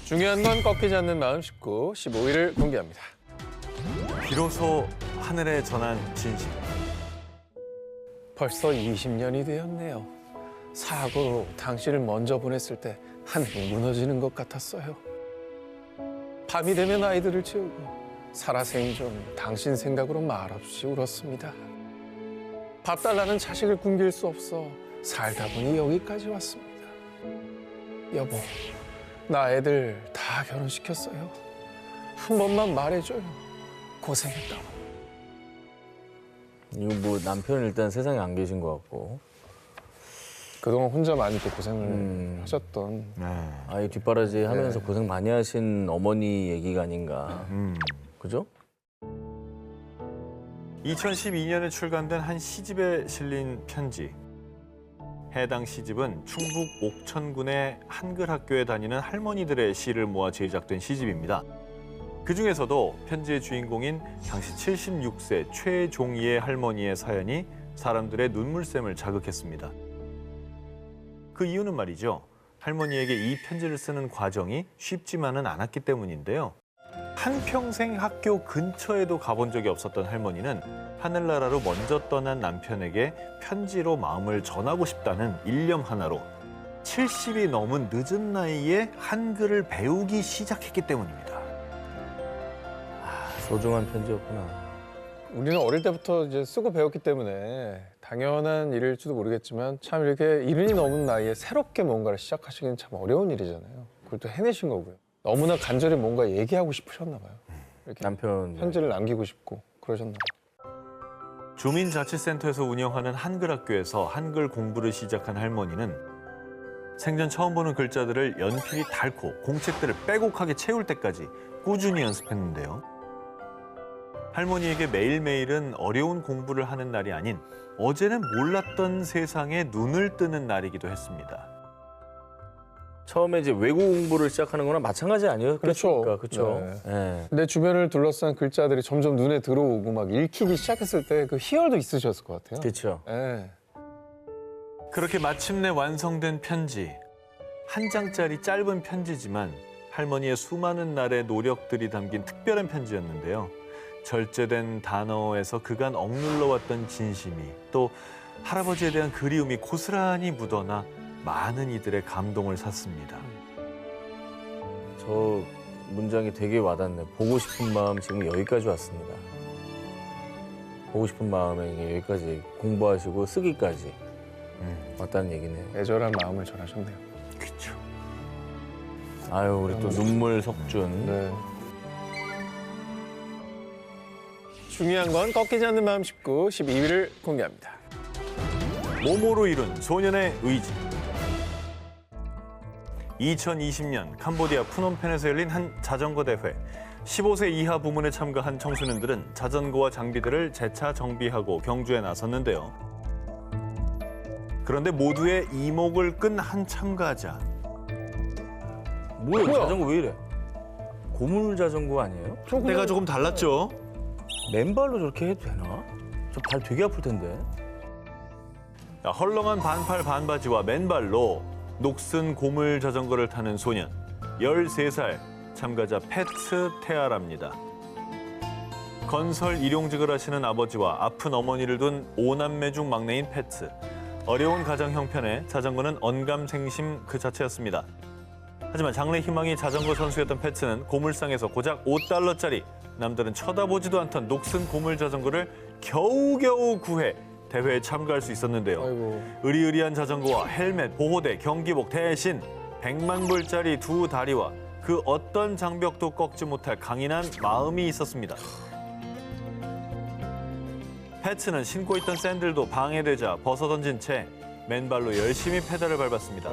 중요한 건 꺾이지 않는 마음 19, 15일을 공개합니다. 비로소 하늘에 전한 진실. 벌써 20년이 되었네요. 사고로 당신을 먼저 보냈을 때 하늘이 무너지는 것 같았어요. 밤이 되면 아이들을 치우고 살아생전 당신 생각으로 말없이 울었습니다. 밥 달라는 자식을 굶길 수 없어 살다 보니 여기까지 왔습니다. 여보, 나 애들 다 결혼시켰어요. 한 번만 말해줘요. 고생했다고. 이거 뭐 남편은 일단 세상에 안 계신 것 같고 그동안 혼자 많이 또 고생을 하셨던. 아이 뒷바라지 하면서 네. 고생 많이 하신 어머니 얘기가 아닌가. 그죠? 2012년에 출간된 한 시집에 실린 편지. 해당 시집은 충북 옥천군의 한글 학교에 다니는 할머니들의 시를 모아 제작된 시집입니다. 그중에서도 편지의 주인공인 당시 76세 최종희의 할머니의 사연이 사람들의 눈물샘을 자극했습니다. 그 이유는 말이죠. 할머니에게 이 편지를 쓰는 과정이 쉽지만은 않았기 때문인데요. 한평생 학교 근처에도 가본 적이 없었던 할머니는 하늘나라로 먼저 떠난 남편에게 편지로 마음을 전하고 싶다는 일념 하나로 70이 넘은 늦은 나이에 한글을 배우기 시작했기 때문입니다. 소중한 편지였구나. 우리는 어릴 때부터 이제 쓰고 배웠기 때문에 당연한 일일지도 모르겠지만 참 이렇게 이른이 넘은 나이에 새롭게 뭔가를 시작하시기는 참 어려운 일이잖아요. 그걸 또 해내신 거고요. 너무나 간절히 뭔가 얘기하고 싶으셨나 봐요. 이렇게 남편 편지를 남기고 싶고 그러셨나 봐요. 주민자치센터에서 운영하는 한글 학교에서 한글 공부를 시작한 할머니는 생전 처음 보는 글자들을 연필이 닳고 공책들을 빼곡하게 채울 때까지 꾸준히 연습했는데요. 할머니에게 매일매일은 어려운 공부를 하는 날이 아닌 어제는 몰랐던 세상에 눈을 뜨는 날이기도 했습니다. 처음에 이제 외국 공부를 시작하는 거랑 마찬가지 아니에요? 그렇죠. 그렇죠. 네. 네. 내 주변을 둘러싼 글자들이 점점 눈에 들어오고 막 읽히기 시작했을 때 그 희열도 있으셨을 것 같아요. 그렇죠. 네. 그렇게 마침내 완성된 편지. 한 장짜리 짧은 편지지만 할머니의 수많은 날의 노력들이 담긴 특별한 편지였는데요. 절제된 단어에서 그간 억눌러왔던 진심이 또 할아버지에 대한 그리움이 고스란히 묻어나 많은 이들의 감동을 샀습니다. 저 문장이 되게 와닿네. 보고 싶은 마음 지금 여기까지 왔습니다. 보고 싶은 마음에 이게 여기까지 공부하시고 쓰기까지 왔다는 얘기네요. 애절한 마음을 전하셨네요. 그렇죠. 아유 우리 또 눈물 석준. 네. 중요한 건 꺾이지 않는 마음 19, 12일을 공개합니다. 몸으로 이룬 소년의 의지. 2020년 캄보디아 푸놈펜에서 열린 한 자전거 대회. 15세 이하 부문에 참가한 청소년들은 자전거와 장비들을 재차 정비하고 경주에 나섰는데요. 그런데 모두의 이목을 끈 한 참가자. 뭐야? 자전거 왜 이래? 고물 자전거 아니에요? 때가 조금 달랐죠? 맨발로 저렇게 해도 되나? 저 발 되게 아플 텐데. 자, 헐렁한 반팔 반바지와 맨발로 녹슨 고물 자전거를 타는 소년. 13살 참가자 페츠 테아랍니다. 건설 일용직을 하시는 아버지와 아픈 어머니를 둔 5남매 중 막내인 페츠. 어려운 가정 형편에 자전거는 언감생심 그 자체였습니다. 하지만 장래 희망이 자전거 선수였던 페츠는 고물상에서 고작 $5짜리, 남들은 쳐다보지도 않던 녹슨 고물 자전거를 겨우겨우 구해 대회에 참가할 수 있었는데요. 아이고. 으리으리한 자전거와 헬멧, 보호대, 경기복 대신 100만 불짜리 두 다리와 그 어떤 장벽도 꺾지 못할 강인한 마음이 있었습니다. 패츠는 신고 있던 샌들도 방해되자 벗어던진 채 맨발로 열심히 페달을 밟았습니다.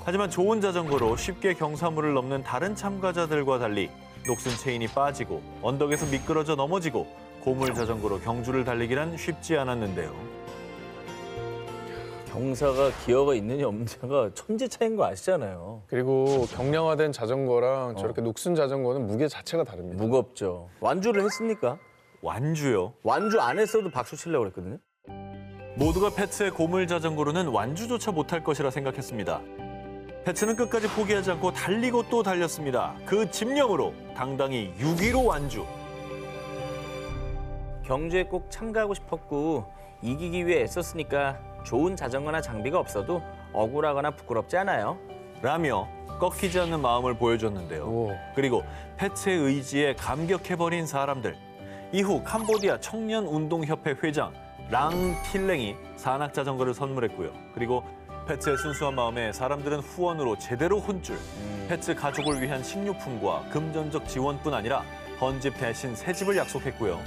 하지만 좋은 자전거로 쉽게 경사물을 넘는 다른 참가자들과 달리 녹슨 체인이 빠지고 언덕에서 미끄러져 넘어지고 고물 자전거로 경주를 달리기란 쉽지 않았는데요. 경사가 기어가 있느냐 없느냐가 천지 차이인 거 아시잖아요. 그리고 경량화된 자전거랑 저렇게 녹슨 자전거는 무게 자체가 다릅니다. 무겁죠. 완주를 했습니까? 완주요. 완주 안 했어도 박수 치려고 그랬거든요. 모두가 페츠의 고물 자전거로는 완주조차 못할 것이라 생각했습니다. 패츠는 끝까지 포기하지 않고 달리고 또 달렸습니다. 그 집념으로 당당히 6위로 완주. 경주에 꼭 참가하고 싶었고 이기기 위해 애썼으니까 좋은 자전거나 장비가 없어도 억울하거나 부끄럽지 않아요. 라며 꺾이지 않는 마음을 보여줬는데요. 오. 그리고 패츠의 의지에 감격해버린 사람들. 이후 캄보디아 청년운동협회 회장 랑 필랭이 산악자전거를 선물했고요. 그리고 패츠의 순수한 마음에 사람들은 후원으로 제대로 혼줄. 패츠 가족을 위한 식료품과 금전적 지원뿐 아니라 헌집 대신 새 집을 약속했고요.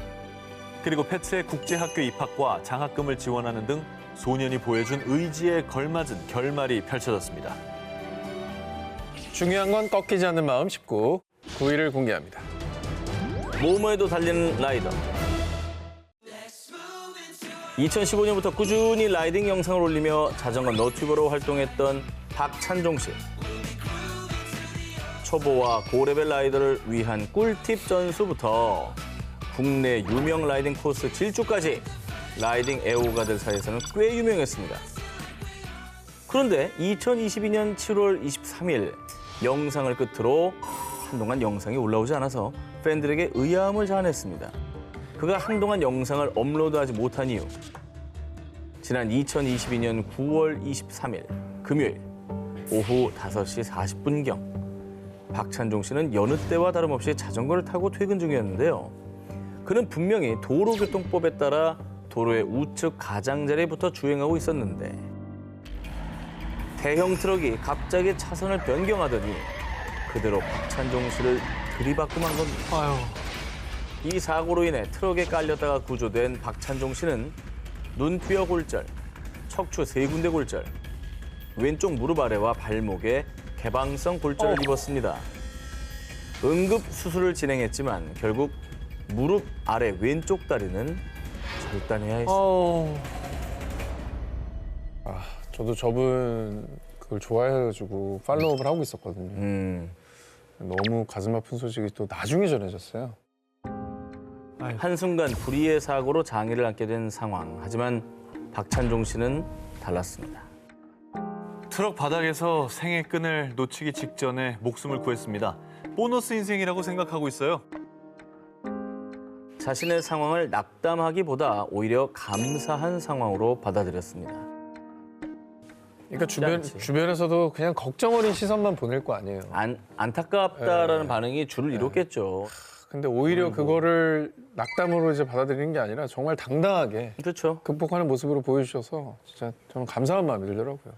그리고 패츠의 국제학교 입학과 장학금을 지원하는 등 소년이 보여준 의지에 걸맞은 결말이 펼쳐졌습니다. 중요한 건 꺾이지 않는 마음 19, 9위를 공개합니다. 모모에도 달리는 라이더. 2015년부터 꾸준히 라이딩 영상을 올리며 자전거 너튜버로 활동했던 박찬종 씨. 초보와 고레벨 라이더를 위한 꿀팁 전수부터 국내 유명 라이딩 코스 질주까지 라이딩 애호가들 사이에서는 꽤 유명했습니다. 그런데 2022년 7월 23일 영상을 끝으로 한동안 영상이 올라오지 않아서 팬들에게 의아함을 자아냈습니다. 그가 한동안 영상을 업로드하지 못한 이유. 지난 2022년 9월 23일 금요일 오후 5시 40분경 박찬종 씨는 여느 때와 다름없이 자전거를 타고 퇴근 중이었는데요. 그는 분명히 도로교통법에 따라 도로의 우측 가장자리에 붙어 주행하고 있었는데 대형 트럭이 갑자기 차선을 변경하더니 그대로 박찬종 씨를 들이받고 만 겁니다. 아유. 이 사고로 인해 트럭에 깔렸다가 구조된 박찬종 씨는 눈뼈 골절, 척추 3군데 골절, 왼쪽 무릎 아래와 발목에 개방성 골절을 입었습니다. 응급 수술을 진행했지만 결국 무릎 아래 왼쪽 다리는 절단해야 했습니다. 저도 저분 그걸 좋아해가지고 팔로우업을 하고 있었거든요. 너무 가슴 아픈 소식이 또 나중에 전해졌어요. 한순간 불의의 사고로 장애를 안게 된 상황. 하지만 박찬종 씨는 달랐습니다. 트럭 바닥에서 생의 끈을 놓치기 직전에 목숨을 구했습니다. 보너스 인생이라고 생각하고 있어요. 자신의 상황을 낙담하기보다 오히려 감사한 상황으로 받아들였습니다. 그러니까 쉽지 않지. 주변에서도 그냥 걱정 어린 시선만 보낼 거 아니에요. 안타깝다라는 반응이 줄을 이뤘겠죠. 근데 오히려 그거를 낙담으로 이제 받아들이는 게 아니라 정말 당당하게 그렇죠. 극복하는 모습으로 보여주셔서 진짜 저는 감사한 마음이 들더라고요.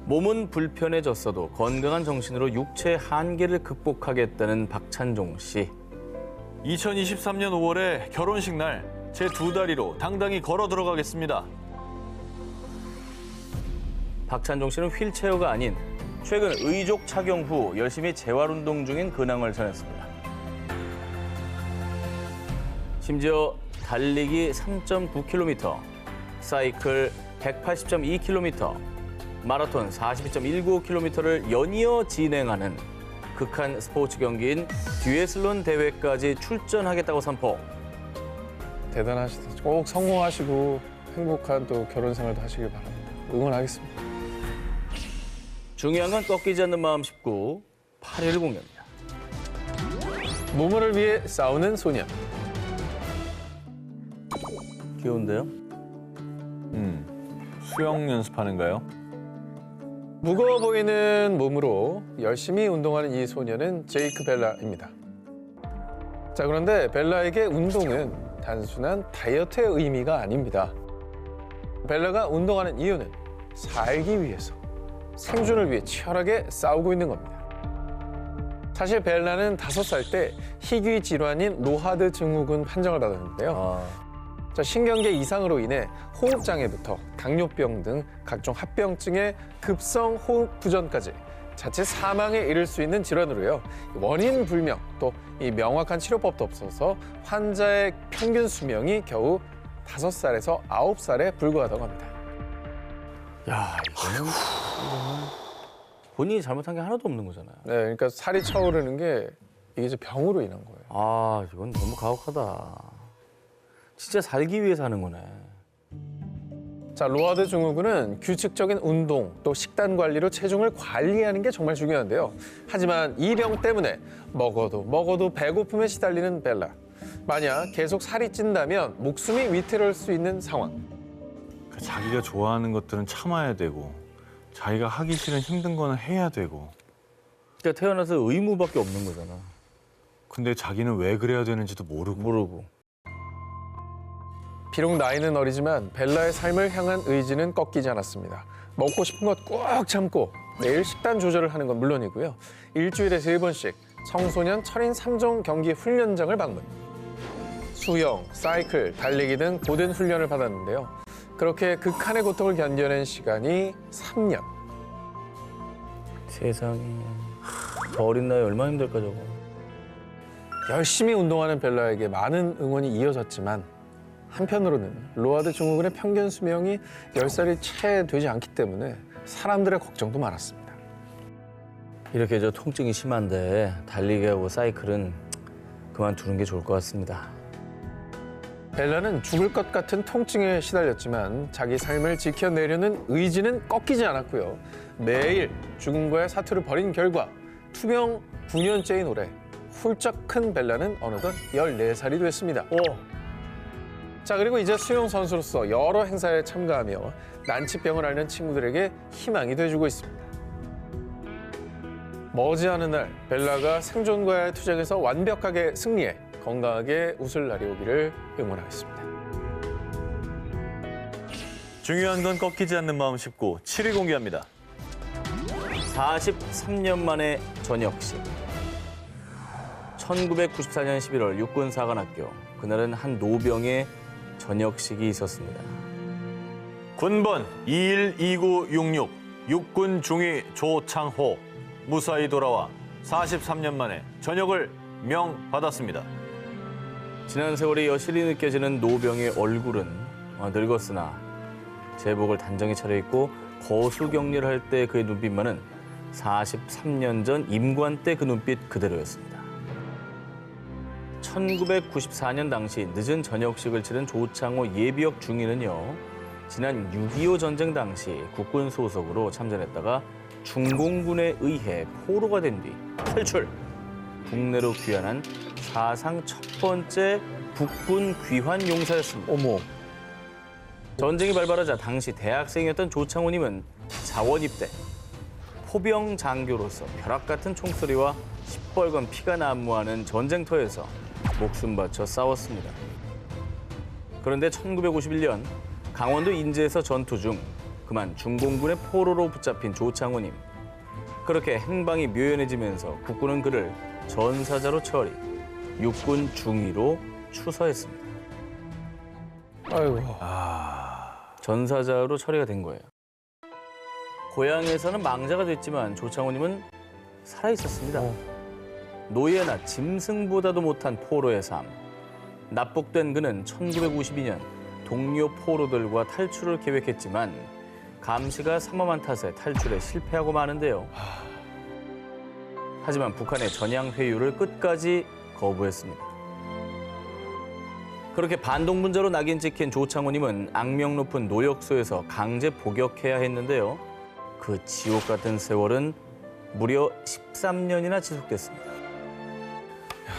몸은 불편해졌어도 건강한 정신으로 육체의 한계를 극복하겠다는 박찬종 씨. 2023년 5월에 결혼식 날 제 2다리로 당당히 걸어 들어가겠습니다. 박찬종 씨는 휠체어가 아닌 최근 의족 착용 후 열심히 재활운동 중인 근황을 전했습니다. 심지어 달리기 3.9km, 사이클 180.2km, 마라톤 42.195km를 연이어 진행하는 극한 스포츠 경기인 듀애슬론 대회까지 출전하겠다고 선포. 대단하시다. 꼭 성공하시고 행복한 또 결혼 생활도 하시길 바랍니다. 응원하겠습니다. 중요한 건 꺾이지 않는 마음 19, 8위를 공개합니다. 모모를 위해 싸우는 소년. 귀여운데요? 수영 연습하는가요? 무거워 보이는 몸으로 열심히 운동하는 이 소녀는 제이크 벨라입니다. 자, 그런데 벨라에게 운동은 단순한 다이어트의 의미가 아닙니다. 벨라가 운동하는 이유는 살기 위해서, 생존을 위해 치열하게 싸우고 있는 겁니다. 사실 벨라는 5살 때 희귀 질환인 로하드 증후군 판정을 받았는데요. 자, 신경계 이상으로 인해 호흡장애부터 당뇨병 등 각종 합병증의 급성 호흡 부전까지 자칫 사망에 이를 수 있는 질환으로요. 원인 불명, 또 이 명확한 치료법도 없어서 환자의 평균 수명이 겨우 5살에서 9살에 불과하다고 합니다. 야, 이거는 본인이 잘못한 게 하나도 없는 거잖아요. 네, 그러니까 살이 차오르는 게 이게 이제 병으로 인한 거예요. 아, 이건 너무 가혹하다. 진짜 살기 위해 사는 거네. 자, 로아드 증후군은 규칙적인 운동 또 식단 관리로 체중을 관리하는 게 정말 중요한데요. 하지만 이 병 때문에 먹어도 배고픔에 시달리는 벨라. 만약 계속 살이 찐다면 목숨이 위태로울 수 있는 상황. 자기가 좋아하는 것들은 참아야 되고 자기가 하기 싫은 힘든 거는 해야 되고 그러니까 태어나서 의무밖에 없는 거잖아. 근데 자기는 왜 그래야 되는지도 모르고. 비록 나이는 어리지만 벨라의 삶을 향한 의지는 꺾이지 않았습니다. 먹고 싶은 것 꼭 참고 매일 식단 조절을 하는 건 물론이고요. 일주일에 3번씩 청소년 철인 3종 경기 훈련장을 방문. 수영, 사이클, 달리기 등 고된 훈련을 받았는데요. 그렇게 극한의 고통을 견뎌낸 시간이 3년. 세상에. 저 어린 나이에 얼마나 힘들까 저거. 열심히 운동하는 벨라에게 많은 응원이 이어졌지만 한편으로는 로아드 증후군의 평균 수명이 10살이 채 되지 않기 때문에 사람들의 걱정도 많았습니다. 이렇게 저 통증이 심한데 달리기하고 사이클은 그만두는 게 좋을 것 같습니다. 벨라는 죽을 것 같은 통증에 시달렸지만 자기 삶을 지켜내려는 의지는 꺾이지 않았고요. 매일 죽음과의 사투를 벌인 결과 투병 9년째인 올해 훌쩍 큰 벨라는 어느덧 14살이 됐습니다. 자, 그리고 이제 수영 선수로서 여러 행사에 참가하며 난치병을 앓는 친구들에게 희망이 돼주고 있습니다. 머지않은 날 벨라가 생존과의 투쟁에서 완벽하게 승리해 건강하게 웃을 날이 오기를 응원하겠습니다. 중요한 건 꺾이지 않는 마음 19, 7위 공개합니다. 43년 만에 저녁식. 1994년 11월 육군사관학교. 그날은 한 노병의 저녁식이 있었습니다. 군번 212966 육군 중위 조창호 무사히 돌아와 43년 만에 전역을 명받았습니다. 지난 세월이 여실히 느껴지는 노병의 얼굴은 늙었으나 제복을 단정히 차려입고 거수격리를 할 때 그의 눈빛만은 43년 전 임관 때 그 눈빛 그대로였습니다. 1994년 당시 늦은 저녁식을 치른 조창호 예비역 중위는요. 지난 6.25 전쟁 당시 국군 소속으로 참전했다가 중공군에 의해 포로가 된 뒤 탈출! 국내로 귀환한 사상 첫 번째 국군 귀환 용사였습니다. 어머. 전쟁이 발발하자 당시 대학생이었던 조창호님은 자원 입대. 포병 장교로서 벼락 같은 총소리와 시뻘건 피가 난무하는 전쟁터에서 목숨 바쳐 싸웠습니다. 그런데 1951년 강원도 인제에서 전투 중 그만 중공군의 포로로 붙잡힌 조창호님. 그렇게 행방이 묘연해지면서 국군은 그를 전사자로 처리, 육군 중위로 추서했습니다. 아이고. 전사자로 처리가 된 거예요. 고향에서는 망자가 됐지만 조창호님은 살아있었습니다. 노예나 짐승보다도 못한 포로의 삶. 납북된 그는 1952년 동료 포로들과 탈출을 계획했지만 감시가 삼엄한 탓에 탈출에 실패하고 마는데요. 하지만 북한의 전향 회유를 끝까지 거부했습니다. 그렇게 반동분자로 낙인 찍힌 조창호님은 악명 높은 노역소에서 강제 복역해야 했는데요. 그 지옥 같은 세월은 무려 13년이나 지속됐습니다.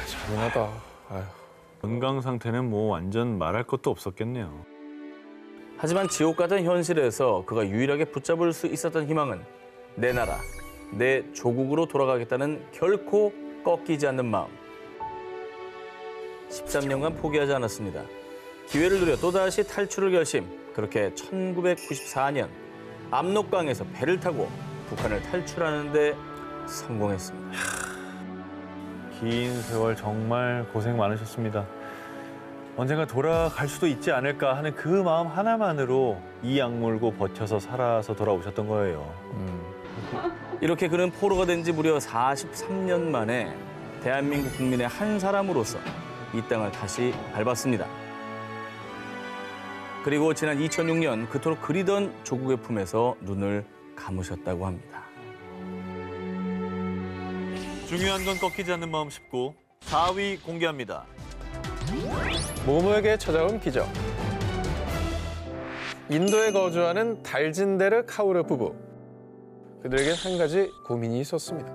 잔인하다. 아휴. 건강 상태는 뭐 완전 말할 것도 없었겠네요. 하지만 지옥 같은 현실에서 그가 유일하게 붙잡을 수 있었던 희망은 내 나라, 내 조국으로 돌아가겠다는 결코 꺾이지 않는 마음. 13년간 포기하지 않았습니다. 기회를 누려 또다시 탈출을 결심. 그렇게 1994년 압록강에서 배를 타고 북한을 탈출하는 데 성공했습니다. 긴 세월 정말 고생 많으셨습니다. 언젠가 돌아갈 수도 있지 않을까 하는 그 마음 하나만으로 이 악물고 버텨서 살아서 돌아오셨던 거예요. 이렇게 그는 포로가 된 지 무려 43년 만에 대한민국 국민의 한 사람으로서 이 땅을 다시 밟았습니다. 그리고 지난 2006년 그토록 그리던 조국의 품에서 눈을 감으셨다고 합니다. 중요한 건 꺾이지 않는 마음 19, 4위 공개합니다. 모모에게 찾아온 기적. 인도에 거주하는 달진데르 카우르 부부. 그들에게 한 가지 고민이 있었습니다.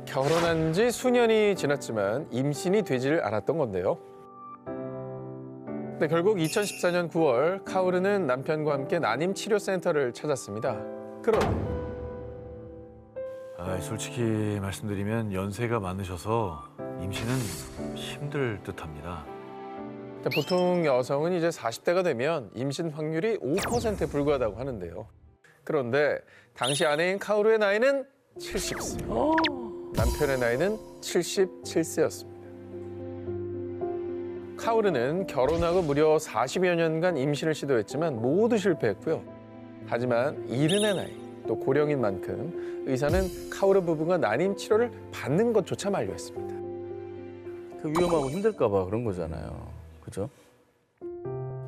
결혼한 지 수년이 지났지만 임신이 되지를 않았던 건데요. 근데 결국 2014년 9월 카우르는 남편과 함께 난임치료센터를 찾았습니다. 그런데 솔직히 말씀드리면 연세가 많으셔서 임신은 힘들 듯합니다. 보통 여성은 이제 40대가 되면 임신 확률이 5%에 불과하다고 하는데요. 그런데 당시 아내인 카우르의 나이는 70세, 남편의 나이는 77세였습니다. 카우르는 결혼하고 무려 40여 년간 임신을 시도했지만 모두 실패했고요. 하지만 이른의 나이, 또 고령인 만큼 의사는 카우르 부부가 난임 치료를 받는 것조차 만류했습니다. 그 위험하고 힘들까 봐 그런 거잖아요. 그죠?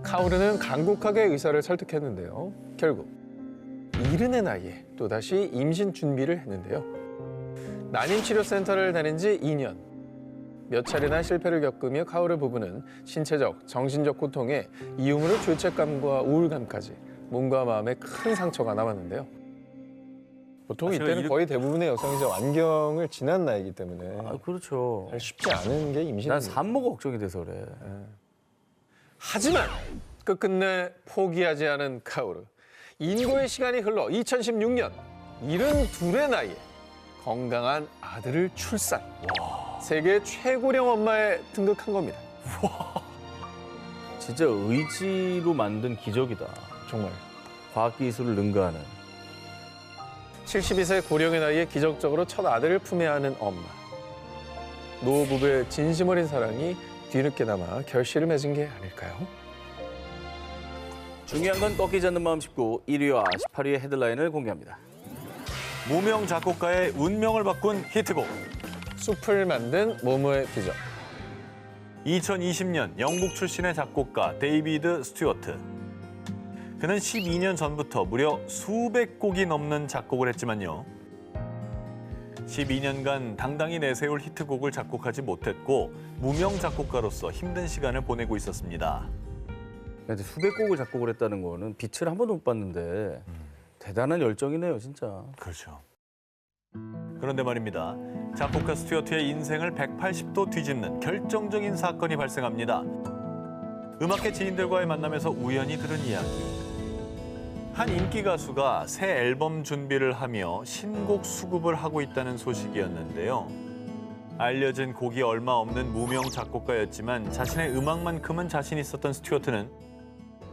카우르는 간곡하게 의사를 설득했는데요. 결국 이른의 나이에 또다시 임신 준비를 했는데요. 난임치료센터를 다닌 지 2년. 몇 차례나 실패를 겪으며 카우르 부부는 신체적, 정신적 고통에 이유모를 죄책감과 우울감까지 몸과 마음에 큰 상처가 남았는데요. 보통 이때는 거의 대부분의 여성이 이제 완경을 지난 나이기 때문에 그렇죠. 쉽지 않은 게 임신입니다. 난 산모가 걱정이 돼서 그래. 하지만 끝끝내 포기하지 않은 카우르. 인고의 시간이 흘러 2016년 72의 나이에 건강한 아들을 출산. 세계 최고령 엄마에 등극한 겁니다. 진짜 의지로 만든 기적이다. 정말. 과학기술을 능가하는. 72세 고령의 나이에 기적적으로 첫 아들을 품에 안은 엄마. 노부부의 진심 어린 사랑이 뒤늦게나마 결실을 맺은 게 아닐까요? 중요한 건 꺾이지 않는 마음 19, 1위와 18위의 헤드라인을 공개합니다. 무명 작곡가의 운명을 바꾼 히트곡. 숲을 만든 모모의 비전. 2020년 영국 출신의 작곡가 데이비드 스튜어트. 그는 12년 전부터 무려 수백 곡이 넘는 작곡을 했지만요. 12년간 당당히 내세울 히트곡을 작곡하지 못했고 무명 작곡가로서 힘든 시간을 보내고 있었습니다. 근데 수백 곡을 작곡을 했다는 거는 빛을 한 번도 못 봤는데 대단한 열정이네요, 진짜. 그렇죠. 그런데 말입니다. 작곡가 스튜어트의 인생을 180도 뒤집는 결정적인 사건이 발생합니다. 음악계 지인들과의 만남에서 우연히 들은 이야기. 한 인기 가수가 새 앨범 준비를 하며 신곡 수급을 하고 있다는 소식이었는데요. 알려진 곡이 얼마 없는 무명 작곡가였지만 자신의 음악만큼은 자신 있었던 스튜어트는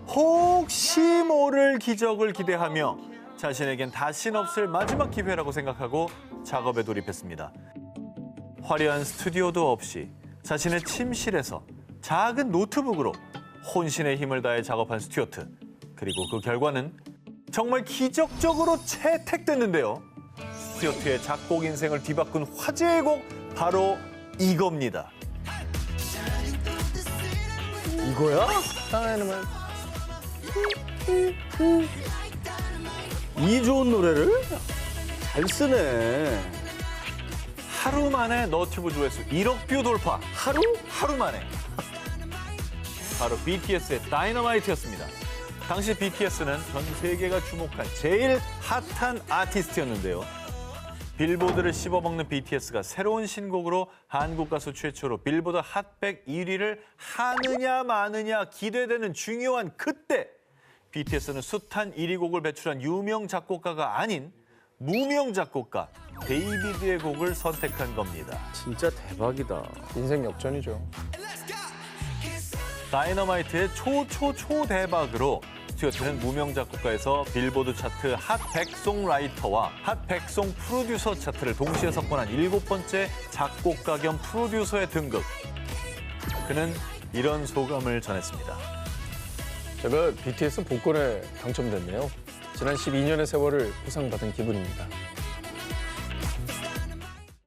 혹시 모를 기적을 기대하며 자신에겐 다신 없을 마지막 기회라고 생각하고 작업에 돌입했습니다. 화려한 스튜디오도 없이 자신의 침실에서 작은 노트북으로 혼신의 힘을 다해 작업한 스튜어트. 그리고 그 결과는 정말 기적적으로 채택됐는데요. 스튜어트의 작곡 인생을 뒤바꾼 화제의 곡 바로 이겁니다. 이거야? 이 좋은 노래를? 잘 쓰네. 하루 만에 너튜브 조회수 1억 뷰 돌파. 하루 만에. 바로 BTS의 다이너마이트였습니다. 당시 BTS는 전 세계가 주목한 제일 핫한 아티스트였는데요. 빌보드를 씹어먹는 BTS가 새로운 신곡으로 한국 가수 최초로 빌보드 핫100 1위를 하느냐 마느냐 기대되는 중요한 그때 BTS는 숱한 1위 곡을 배출한 유명 작곡가가 아닌 무명 작곡가 데이비드의 곡을 선택한 겁니다. 진짜 대박이다. 인생 역전이죠. 다이너마이트의 초대박으로 스튜어트는 무명 작곡가에서 빌보드 차트 핫 100송라이터와 핫 100송 프로듀서 차트를 동시에 석권한 7번째 작곡가 겸 프로듀서에 등극. 그는 이런 소감을 전했습니다. 제가 BTS 복권에 당첨됐네요. 지난 12년의 세월을 보상받은 기분입니다.